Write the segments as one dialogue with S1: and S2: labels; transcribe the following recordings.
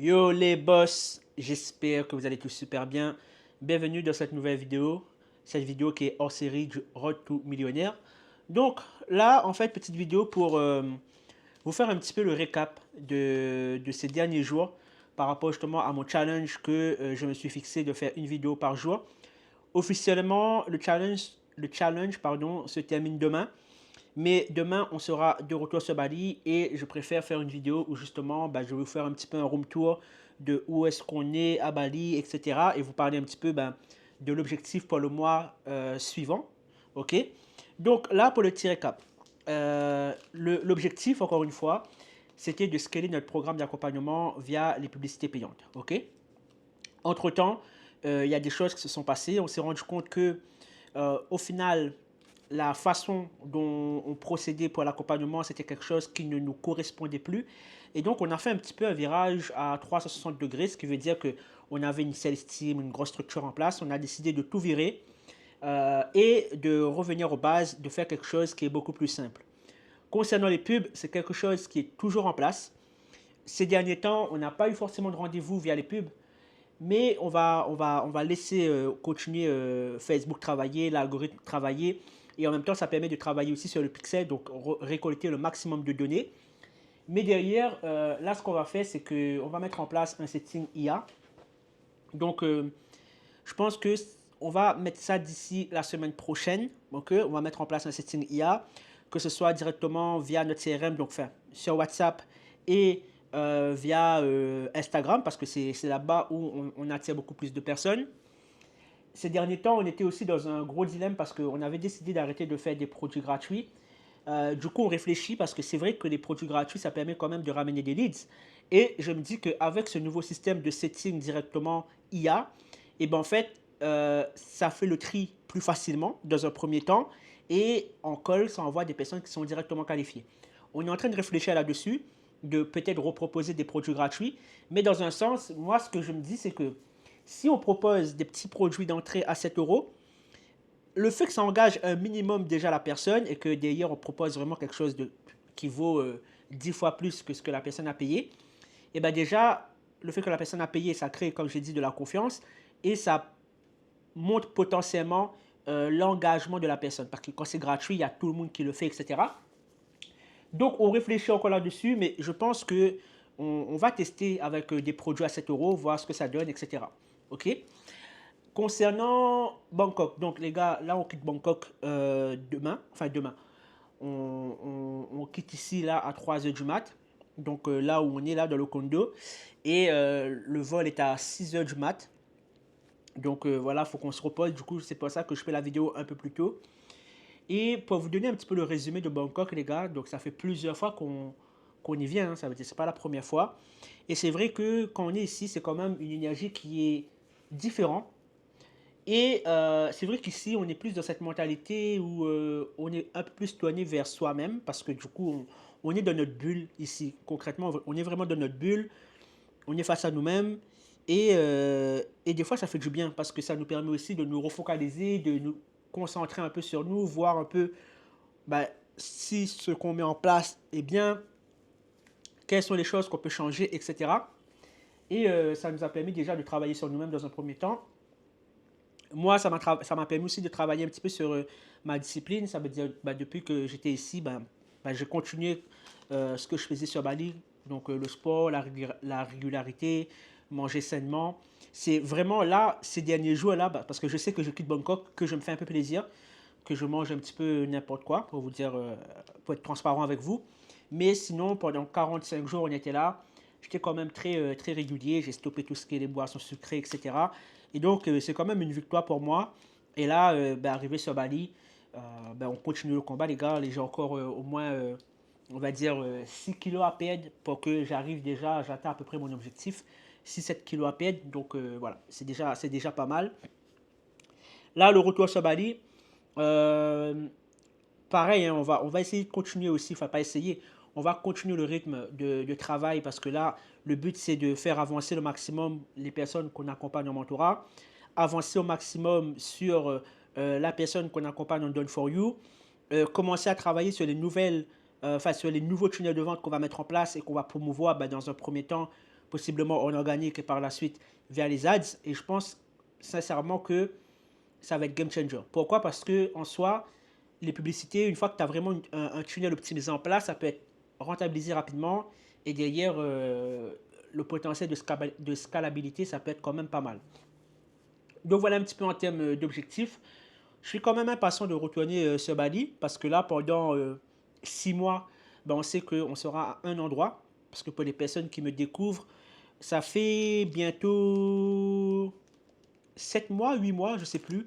S1: Yo les boss, j'espère que vous allez tous super bien. Bienvenue dans cette nouvelle vidéo, cette vidéo qui est hors série du Road to Millionnaire. Donc là, en fait, petite vidéo pour vous faire un petit peu le récap de ces derniers jours par rapport justement à mon challenge que je me suis fixé de faire une vidéo par jour. Officiellement, le challenge pardon, se termine demain. Mais demain, on sera de retour sur Bali et je préfère faire une vidéo où justement, je vais vous faire un petit peu un room tour de où est-ce qu'on est à Bali, etc. Et vous parler un petit peu de l'objectif pour le mois suivant. Ok. Donc là, pour le petit récap, l'objectif, encore une fois, c'était de scaler notre programme d'accompagnement via les publicités payantes. Ok. Entre-temps, il y a des choses qui se sont passées. On s'est rendu compte que, au final, la façon dont on procédait pour l'accompagnement, c'était quelque chose qui ne nous correspondait plus. Et donc, on a fait un petit peu un virage à 360 degrés, ce qui veut dire qu'on avait une sales team, une grosse structure en place. On a décidé de tout virer et de revenir aux bases, de faire quelque chose qui est beaucoup plus simple. Concernant les pubs, c'est quelque chose qui est toujours en place. Ces derniers temps, on n'a pas eu forcément de rendez-vous via les pubs, mais on va laisser continuer Facebook travailler, l'algorithme travailler. Et en même temps, ça permet de travailler aussi sur le pixel, donc récolter le maximum de données. Mais derrière, là, ce qu'on va faire, c'est qu'on va mettre en place un setting IA. Donc, je pense que on va mettre ça d'ici la semaine prochaine. Ok, on va mettre en place un setting IA, que ce soit directement via notre CRM, donc enfin, sur WhatsApp et via Instagram, parce que c'est là-bas où on attire beaucoup plus de personnes. Ces derniers temps, on était aussi dans un gros dilemme parce qu'on avait décidé d'arrêter de faire des produits gratuits. Du coup, on réfléchit parce que c'est vrai que les produits gratuits, ça permet quand même de ramener des leads. Et je me dis qu'avec ce nouveau système de setting directement IA, et ben en fait, ça fait le tri plus facilement dans un premier temps. Et en call, ça envoie des personnes qui sont directement qualifiées. On est en train de réfléchir là-dessus, de peut-être reproposer des produits gratuits. Mais dans un sens, moi, ce que je me dis, c'est que si on propose des petits produits d'entrée à 7 euros, le fait que ça engage un minimum déjà la personne et que d'ailleurs on propose vraiment quelque chose qui vaut 10 fois plus que ce que la personne a payé, et bien déjà, le fait que la personne a payé, ça crée, comme j'ai dit, de la confiance et ça montre potentiellement l'engagement de la personne. Parce que quand c'est gratuit, il y a tout le monde qui le fait, etc. Donc on réfléchit encore là-dessus, mais je pense que on va tester avec des produits à 7 euros, voir ce que ça donne, etc. Ok. Concernant Bangkok, donc les gars, là on quitte Bangkok demain, enfin demain. On quitte ici là à 3 heures du mat, donc là où on est là dans le condo. Et le vol est à 6 heures du mat. Donc voilà, il faut qu'on se repose. Du coup, c'est pour ça que je fais la vidéo un peu plus tôt. Et pour vous donner un petit peu le résumé de Bangkok, les gars, donc ça fait plusieurs fois qu'on y vient, hein, ça veut dire que c'est pas la première fois. Et c'est vrai que quand on est ici, c'est quand même une énergie qui est différente. Et c'est vrai qu'ici, on est plus dans cette mentalité où on est un peu plus tourné vers soi-même parce que du coup, on est dans notre bulle ici. Concrètement, on est vraiment dans notre bulle, on est face à nous-mêmes et des fois, ça fait du bien parce que ça nous permet aussi de nous refocaliser, de nous concentrer un peu sur nous, voir un peu bah, si ce qu'on met en place est bien, quelles sont les choses qu'on peut changer, etc. Et ça nous a permis déjà de travailler sur nous-mêmes dans un premier temps. Moi, ça m'a permis aussi de travailler un petit peu sur ma discipline. Ça veut dire, depuis que j'étais ici, j'ai continué ce que je faisais sur Bali. Donc, le sport, la régularité, manger sainement. C'est vraiment là, ces derniers jours là, parce que je sais que je quitte Bangkok, que je me fais un peu plaisir, que je mange un petit peu n'importe quoi, pour vous dire, pour être transparent avec vous. Mais sinon, pendant 45 jours, on était là. J'étais quand même très régulier. J'ai stoppé tout ce qui est les boissons sucrées, etc. Et donc, c'est quand même une victoire pour moi. Et là, arrivé sur Bali, on continue le combat, les gars. J'ai encore au moins, on va dire, 6 kilos à perdre pour que j'arrive déjà, j'atteins à peu près mon objectif. 6-7 kilos à perdre. Donc, voilà, c'est déjà pas mal. Là, le retour sur Bali, euh, pareil, hein, on va essayer de continuer aussi, enfin pas essayer, on va continuer le rythme de travail parce que là, le but c'est de faire avancer le maximum les personnes qu'on accompagne en mentorat, avancer au maximum sur la personne qu'on accompagne en Done for You, commencer à travailler sur sur les nouveaux tunnels de vente qu'on va mettre en place et qu'on va promouvoir dans un premier temps possiblement en organique et par la suite via les ads. Et je pense sincèrement que ça va être game changer. Pourquoi? Parce que en soi, les publicités, une fois que tu as vraiment un tunnel optimisé en place, ça peut être rentabilisé rapidement. Et derrière, le potentiel de scalabilité, ça peut être quand même pas mal. Donc voilà un petit peu en termes d'objectifs. Je suis quand même impatient de retourner sur Bali parce que là, pendant 6 mois, ben, on sait qu'on sera à un endroit. Parce que pour les personnes qui me découvrent, ça fait bientôt 7 mois, 8 mois, je sais plus,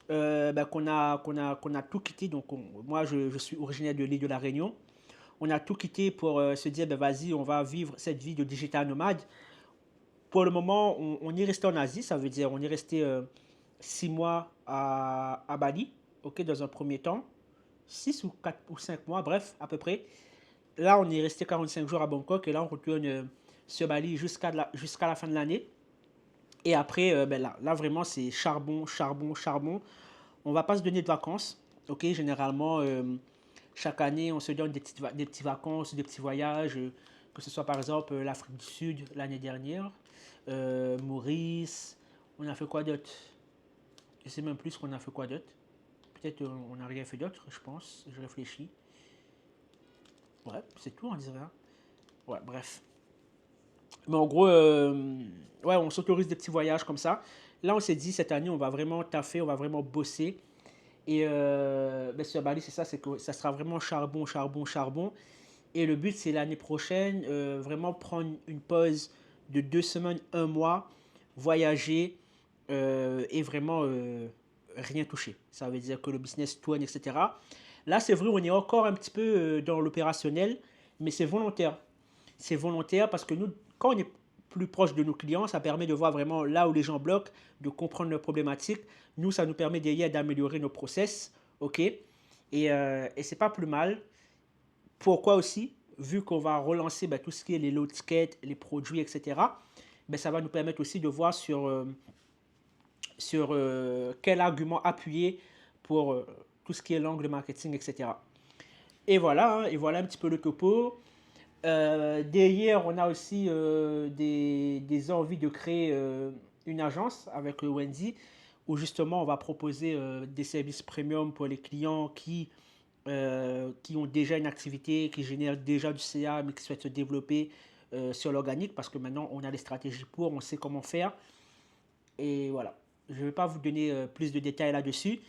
S1: ben, qu'on a tout quitté. Donc, moi, je suis originaire de l'île de la Réunion. On a tout quitté pour se dire, ben, vas-y, on va vivre cette vie de digital nomade. Pour le moment, on est resté en Asie, ça veut dire on est resté 6 mois à Bali, ok, dans un premier temps. 6 ou 4 ou 5 mois, bref, à peu près. Là, on est resté 45 jours à Bangkok et là, on retourne sur Bali jusqu'à la fin de l'année. Et après, ben là, vraiment, c'est charbon, charbon, charbon. On va pas se donner de vacances. Ok, généralement, chaque année, on se donne des petits vacances, des petits voyages, que ce soit par exemple l'Afrique du Sud l'année dernière, Maurice. On a fait quoi d'autre? Je sais même plus ce qu'on a fait quoi d'autre. Peut-être on n'a rien fait d'autre, je pense. Je réfléchis. Ouais, c'est tout, on dirait. Hein. Ouais, bref. Mais en gros, ouais, on s'autorise des petits voyages comme ça. Là, on s'est dit, cette année, on va vraiment taffer, on va vraiment bosser. Et ben, sur Bali, c'est ça, c'est que ça sera vraiment charbon, charbon, charbon. Et le but, c'est l'année prochaine, vraiment prendre une pause de 2 semaines, un mois, voyager et vraiment rien toucher. Ça veut dire que le business tourne, etc. Là, c'est vrai, on est encore un petit peu dans l'opérationnel, mais c'est volontaire. C'est volontaire parce que nous, quand on est plus proche de nos clients, ça permet de voir vraiment là où les gens bloquent, de comprendre leurs problématiques. Nous, ça nous permet derrière d'améliorer nos process, ok? Et c'est pas plus mal. Pourquoi aussi? Vu qu'on va relancer ben, tout ce qui est les low tickets, les produits, etc., ben, ça va nous permettre aussi de voir sur quel argument appuyer pour tout ce qui est l'angle marketing, etc. Et voilà, hein, et voilà un petit peu le topo. Derrière, on a aussi des envies de créer une agence avec Wendy, où justement on va proposer des services premium pour les clients qui ont déjà une activité, qui génèrent déjà du CA, mais qui souhaitent se développer sur l'organique, parce que maintenant on a les stratégies pour, on sait comment faire. Et voilà, je ne vais pas vous donner plus de détails là-dessus,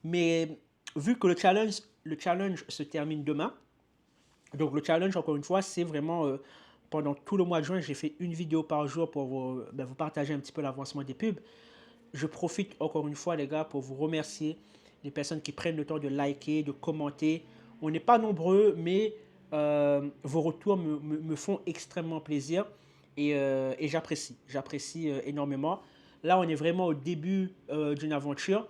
S1: mais vu que le challenge se termine demain, donc le challenge, encore une fois, c'est vraiment pendant tout le mois de juin, j'ai fait une vidéo par jour pour vous partager un petit peu l'avancement des pubs. Je profite encore une fois, les gars, pour vous remercier les personnes qui prennent le temps de liker, de commenter. On n'est pas nombreux, mais vos retours me font extrêmement plaisir et j'apprécie. J'apprécie énormément. Là, on est vraiment au début d'une aventure.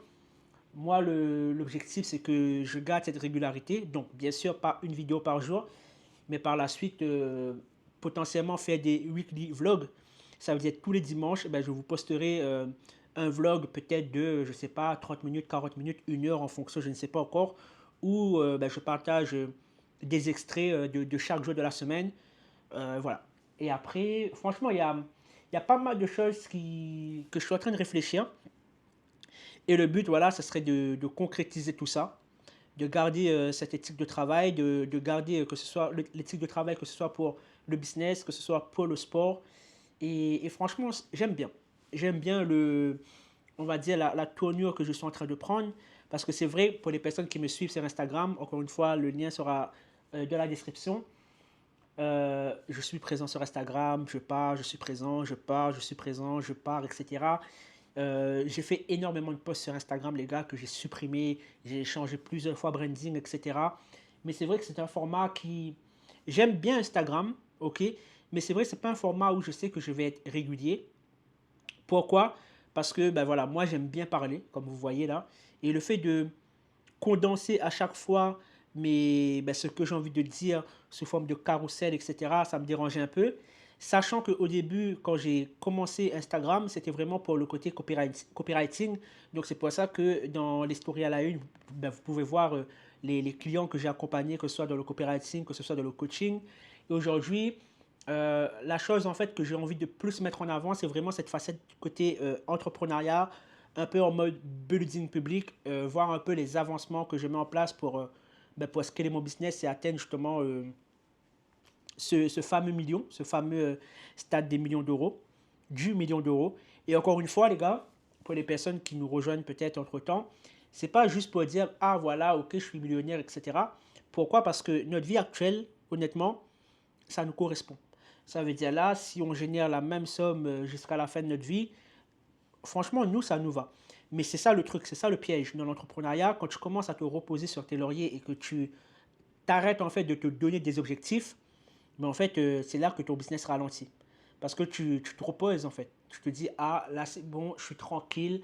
S1: Moi, l'objectif, c'est que je garde cette régularité. Donc, bien sûr, pas une vidéo par jour, mais par la suite, potentiellement faire des weekly vlogs. Ça veut dire tous les dimanches, ben, je vous posterai un vlog peut-être de, je sais pas, 30 minutes, 40 minutes, 1 heure en fonction, je ne sais pas encore, où ben, je partage des extraits de chaque jour de la semaine. Voilà. Et après, franchement, il y a pas mal de choses que je suis en train de réfléchir. Et le but, voilà, ce serait de concrétiser tout ça, de garder cette éthique de travail, de garder que ce soit l'éthique de travail, que ce soit pour le business, que ce soit pour le sport. Et franchement, j'aime bien. J'aime bien on va dire, la tournure que je suis en train de prendre. Parce que c'est vrai, pour les personnes qui me suivent sur Instagram, encore une fois, le lien sera dans la description. Je suis présent sur Instagram, je pars, je suis présent, je pars, je suis présent, je pars, etc. J'ai fait énormément de posts sur Instagram, les gars, que j'ai supprimé. J'ai changé plusieurs fois branding, etc. Mais c'est vrai que c'est un format qui... J'aime bien Instagram, ok? Mais c'est vrai que c'est pas un format où je sais que je vais être régulier. Pourquoi? Parce que, ben voilà, moi j'aime bien parler, comme vous voyez là. Et le fait de condenser à chaque fois ben, ce que j'ai envie de dire sous forme de carrousel, etc., ça me dérangeait un peu. Sachant qu'au début, quand j'ai commencé Instagram, c'était vraiment pour le côté copywriting. Donc c'est pour ça que dans les stories à la une, ben, vous pouvez voir les clients que j'ai accompagnés, que ce soit dans le copywriting, que ce soit dans le coaching. Et aujourd'hui, la chose en fait que j'ai envie de plus mettre en avant, c'est vraiment cette facette côté entrepreneuriat, un peu en mode building public, voir un peu les avancements que je mets en place pour scaler mon business et atteindre justement ce fameux million, ce fameux stade des millions d'euros, du million d'euros. Et encore une fois, les gars, pour les personnes qui nous rejoignent peut-être entre-temps, c'est pas juste pour dire, ah voilà, ok, je suis millionnaire, etc. Pourquoi? Parce que notre vie actuelle, honnêtement, ça nous correspond. Ça veut dire là, si on génère la même somme jusqu'à la fin de notre vie, franchement, nous, ça nous va. Mais c'est ça le truc, c'est ça le piège dans l'entrepreneuriat. Quand tu commences à te reposer sur tes lauriers et que tu t'arrêtes en fait de te donner des objectifs, mais en fait, c'est là que ton business ralentit. Parce que tu te reposes en fait. Tu te dis, ah là c'est bon, je suis tranquille.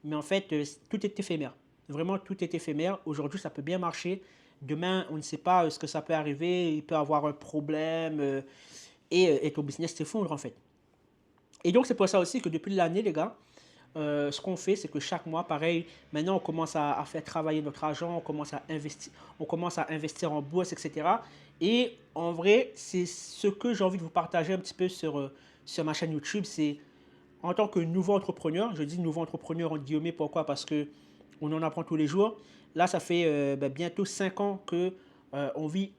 S1: Mais en fait, tout est éphémère. Vraiment, tout est éphémère. Aujourd'hui, ça peut bien marcher. Demain, on ne sait pas ce que ça peut arriver. Il peut avoir un problème et ton business s'effondre en fait. Et donc, c'est pour ça aussi que depuis l'année, les gars, ce qu'on fait, c'est que chaque mois, pareil, maintenant on commence à faire travailler notre argent, on commence à investir en bourse, etc. Et en vrai, c'est ce que j'ai envie de vous partager un petit peu sur ma chaîne YouTube. C'est en tant que nouveau entrepreneur, je dis nouveau entrepreneur en guillemets, pourquoi? Parce que on en apprend tous les jours. Là, ça fait bientôt 5 ans que on vit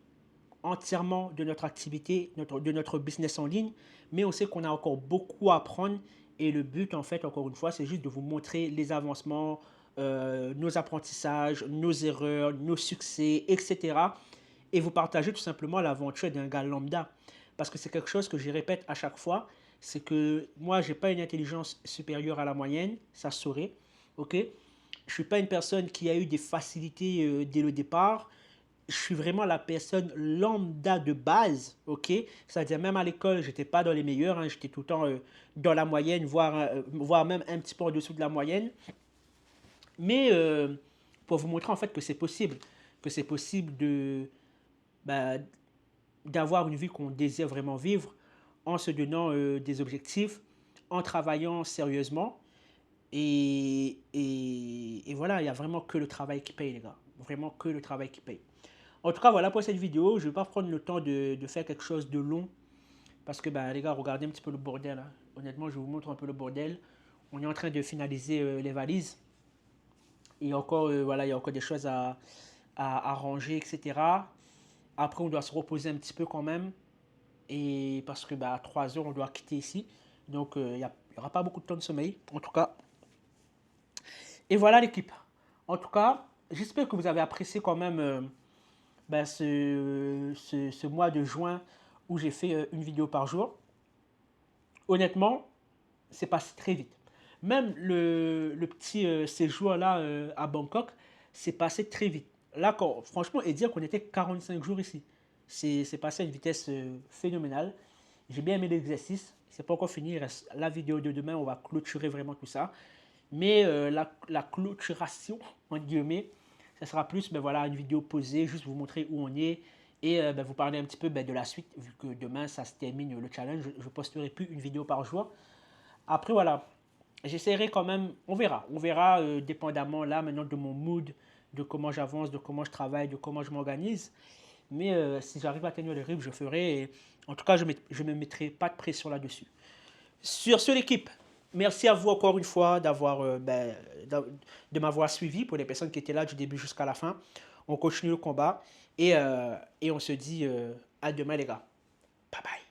S1: entièrement de notre activité, de notre business en ligne, mais on sait qu'on a encore beaucoup à apprendre et le but, en fait, encore une fois, c'est juste de vous montrer les avancements, nos apprentissages, nos erreurs, nos succès, etc. Et vous partager tout simplement l'aventure d'un gars lambda. Parce que c'est quelque chose que je répète à chaque fois, c'est que moi, je n'ai pas une intelligence supérieure à la moyenne, ça se saurait, ok? Je ne suis pas une personne qui a eu des facilités dès le départ, je suis vraiment la personne lambda de base, ok? C'est-à-dire même à l'école, j'étais pas dans les meilleurs, hein, j'étais tout le temps dans la moyenne, voire même un petit peu en dessous de la moyenne. Mais pour vous montrer en fait que c'est possible bah, d'avoir une vie qu'on désire vraiment vivre en se donnant des objectifs, en travaillant sérieusement. Et voilà, il n'y a vraiment que le travail qui paye, les gars. Vraiment que le travail qui paye. En tout cas, voilà pour cette vidéo. Je ne vais pas prendre le temps de faire quelque chose de long. Parce que, bah, les gars, regardez un petit peu le bordel, hein. Honnêtement, je vous montre un peu le bordel. On est en train de finaliser les valises. Et encore, voilà, il y a encore des choses à ranger, etc. Après, on doit se reposer un petit peu quand même. Et parce que, bah, à 3 heures, on doit quitter ici. Donc, il n'y aura pas beaucoup de temps de sommeil. En tout cas. Et voilà l'équipe. En tout cas, j'espère que vous avez apprécié quand même ben, ce mois de juin où j'ai fait une vidéo par jour. Honnêtement, c'est passé très vite. Même le petit séjour là à Bangkok, c'est passé très vite. Là, franchement, et dire qu'on était 45 jours ici, c'est passé à une vitesse phénoménale. J'ai bien aimé l'exercice. C'est pas encore fini. Il reste la vidéo de demain. On va clôturer vraiment tout ça. Mais la clôturation, en guillemets, ça sera plus ben voilà, une vidéo posée, juste vous montrer où on est et ben vous parler un petit peu ben de la suite, vu que demain ça se termine le challenge. Je ne posterai plus une vidéo par jour. Après, voilà, j'essaierai quand même, on verra dépendamment là maintenant de mon mood, de comment j'avance, de comment je travaille, de comment je m'organise. Mais si j'arrive à tenir le rythme, je ferai. Et, en tout cas, je ne me mettrai pas de pression là-dessus. Sur ce, l'équipe, merci à vous encore une fois de m'avoir suivi pour les personnes qui étaient là du début jusqu'à la fin. On continue le combat et on se dit à demain, les gars. Bye bye.